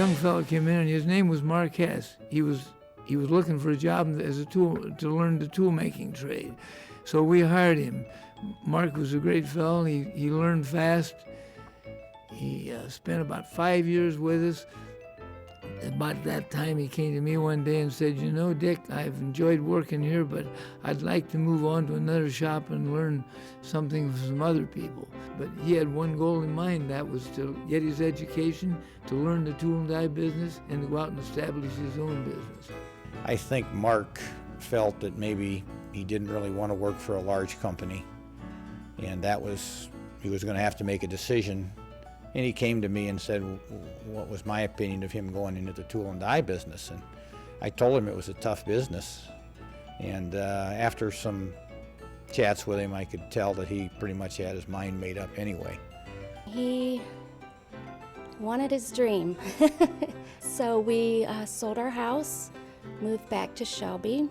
young fellow came in, and his name was Mark Hess. He was looking for a job as a tool to learn the tool making trade, so we hired him. Mark was a great fellow. He learned fast. He spent about 5 years with us. About that time, he came to me one day and said, "You know, Dick, I've enjoyed working here, but I'd like to move on to another shop and learn something from some other people." But he had one goal in mind, that was to get his education, to learn the tool and die business, and to go out and establish his own business. I think Mark felt that maybe he didn't really want to work for a large company, and he was going to have to make a decision. And he came to me and said what was my opinion of him going into the tool and die business. And I told him it was a tough business. And after some chats with him, I could tell that he pretty much had his mind made up anyway. He wanted his dream. So we sold our house, moved back to Shelby,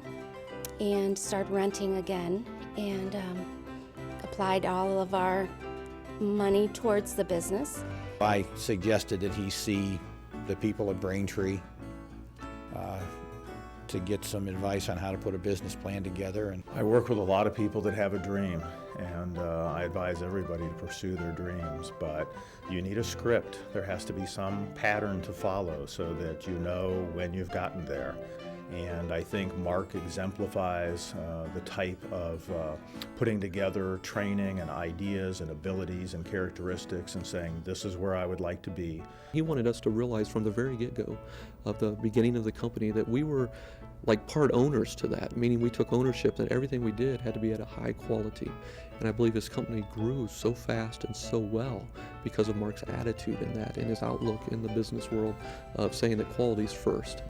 and started renting again, and applied all of our money towards the business. I suggested that he see the people at Braintree to get some advice on how to put a business plan together. And I work with a lot of people that have a dream, and I advise everybody to pursue their dreams, but you need a script. There has to be some pattern to follow so that you know when you've gotten there. And I think Mark exemplifies the type of putting together training and ideas and abilities and characteristics and saying, this is where I would like to be. He wanted us to realize from the very get-go of the beginning of the company that we were like part owners to that, meaning we took ownership that everything we did had to be at a high quality. And I believe his company grew so fast and so well because of Mark's attitude in that and his outlook in the business world of saying that quality's first.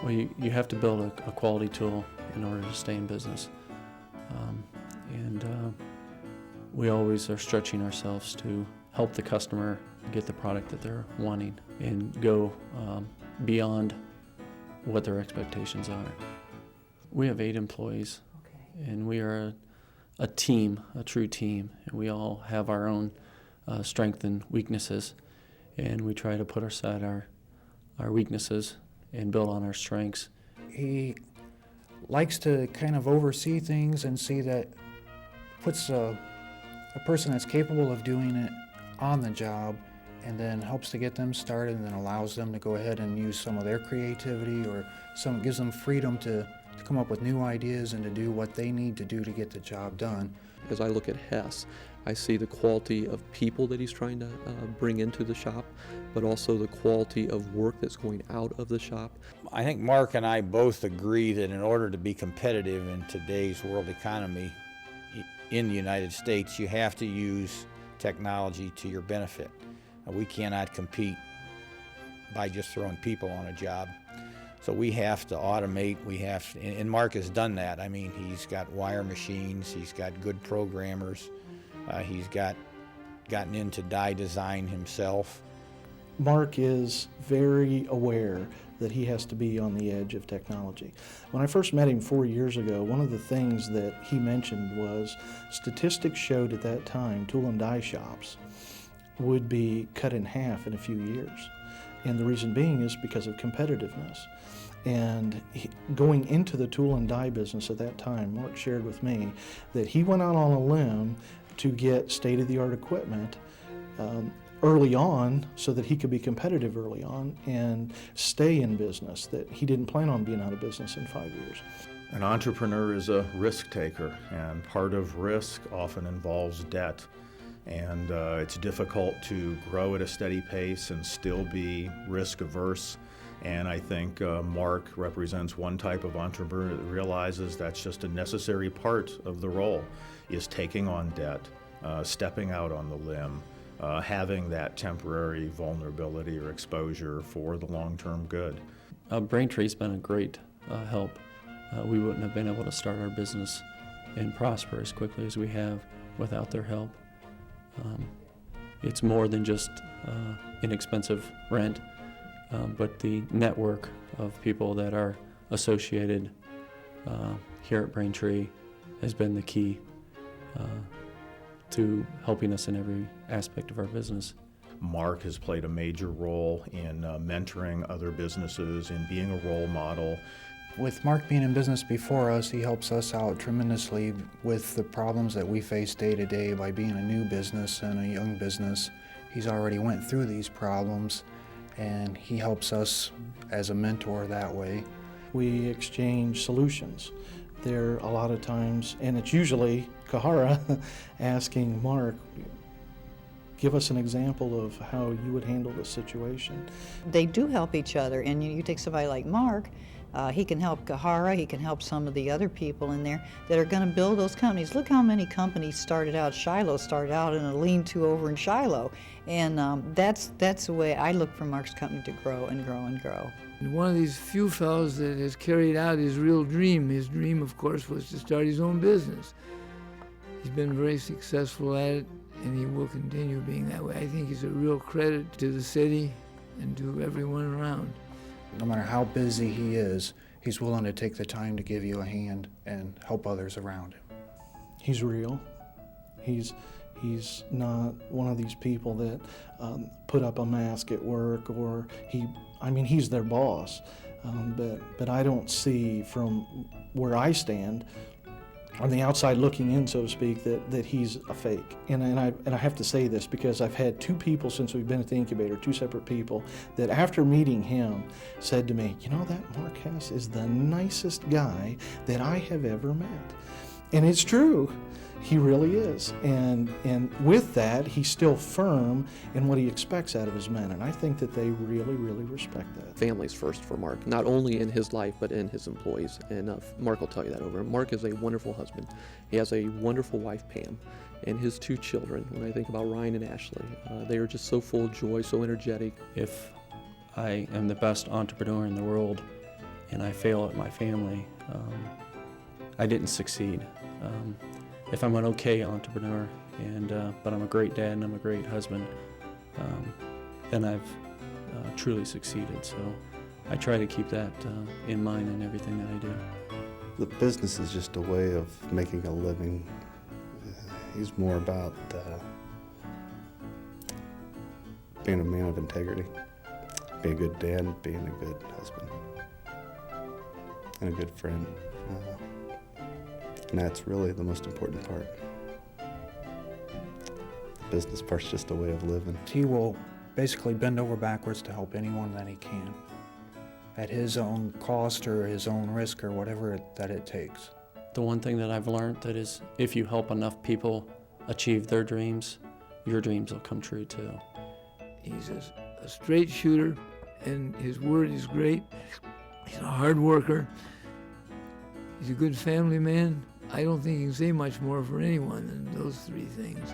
Well, you have to build a quality tool in order to stay in business. We always are stretching ourselves to help the customer get the product that they're wanting and go beyond what their expectations are. We have 8 employees, and we are a team, a true team, and we all have our own strengths and weaknesses, and we try to put aside our weaknesses and build on our strengths. He likes to kind of oversee things and see that puts a person that's capable of doing it on the job, and then helps to get them started, and then allows them to go ahead and use some of their creativity, or gives them freedom to come up with new ideas and to do what they need to do to get the job done. As I look at Hess, I see the quality of people that he's trying to bring into the shop, but also the quality of work that's going out of the shop. I think Mark and I both agree that in order to be competitive in today's world economy in the United States, you have to use technology to your benefit. We cannot compete by just throwing people on a job. So we have to automate, and Mark has done that. I mean, he's got wire machines, he's got good programmers, he's gotten into die design himself. Mark is very aware that he has to be on the edge of technology. When I first met him 4 years ago, one of the things that he mentioned was statistics showed at that time tool and die shops would be cut in half in a few years. And the reason being is because of competitiveness. And going into the tool and die business at that time, Mark shared with me that he went out on a limb to get state-of-the-art equipment early on so that he could be competitive early on and stay in business, that he didn't plan on being out of business in 5 years. An entrepreneur is a risk taker, and part of risk often involves debt. And it's difficult to grow at a steady pace and still be risk averse. And I think Mark represents one type of entrepreneur that realizes that's just a necessary part of the role, is taking on debt, stepping out on the limb, having that temporary vulnerability or exposure for the long-term good. Braintree's been a great help. We wouldn't have been able to start our business and prosper as quickly as we have without their help. It's more than just inexpensive rent, but the network of people that are associated here at Braintree has been the key to helping us in every aspect of our business. Mark has played a major role in mentoring other businesses, in being a role model. With Mark being in business before us, he helps us out tremendously with the problems that we face day to day by being a new business and a young business. He's already went through these problems, and he helps us as a mentor that way. We exchange solutions. There a lot of times, and it's usually Kahara asking Mark, give us an example of how you would handle this situation. They do help each other, and you take somebody like Mark, he can help Kahara, he can help some of the other people in there that are going to build those companies. Look how many companies started out. Shiloh started out in a lean-to over in Shiloh, and that's the way I look for Mark's company to grow and grow and grow. And one of these few fellows that has carried out his real dream. His dream, of course, was to start his own business. He's been very successful at it, and he will continue being that way. I think he's a real credit to the city and to everyone around. No matter how busy he is, he's willing to take the time to give you a hand and help others around him. He's real. He's not one of these people that put up a mask at work, or he's their boss. But I don't see from where I stand, on the outside looking in, so to speak, that he's a fake. And I have to say this because I've had two people since we've been at the incubator, two separate people, that after meeting him said to me, you know, that Mark Hess is the nicest guy that I have ever met. And it's true. He really is. And with that, he's still firm in what he expects out of his men. And I think that they really, really respect that. Family's first for Mark, not only in his life, but in his employees. And Mark will tell you that over. Mark is a wonderful husband. He has a wonderful wife, Pam, and his two children. When I think about Ryan and Ashley, they are just so full of joy, so energetic. If I am the best entrepreneur in the world and I fail at my family, I didn't succeed. If I'm an okay entrepreneur, but I'm a great dad and I'm a great husband, then I've truly succeeded. So I try to keep that in mind in everything that I do. The business is just a way of making a living. He's more about being a man of integrity, being a good dad, being a good husband, and a good friend. And that's really the most important part. The business part's just a way of living. He will basically bend over backwards to help anyone that he can, at his own cost or his own risk or whatever that it takes. The one thing that I've learned that is if you help enough people achieve their dreams, your dreams will come true too. He's a straight shooter, and his word is great. He's a hard worker. He's a good family man. I don't think you can say much more for anyone than those three things.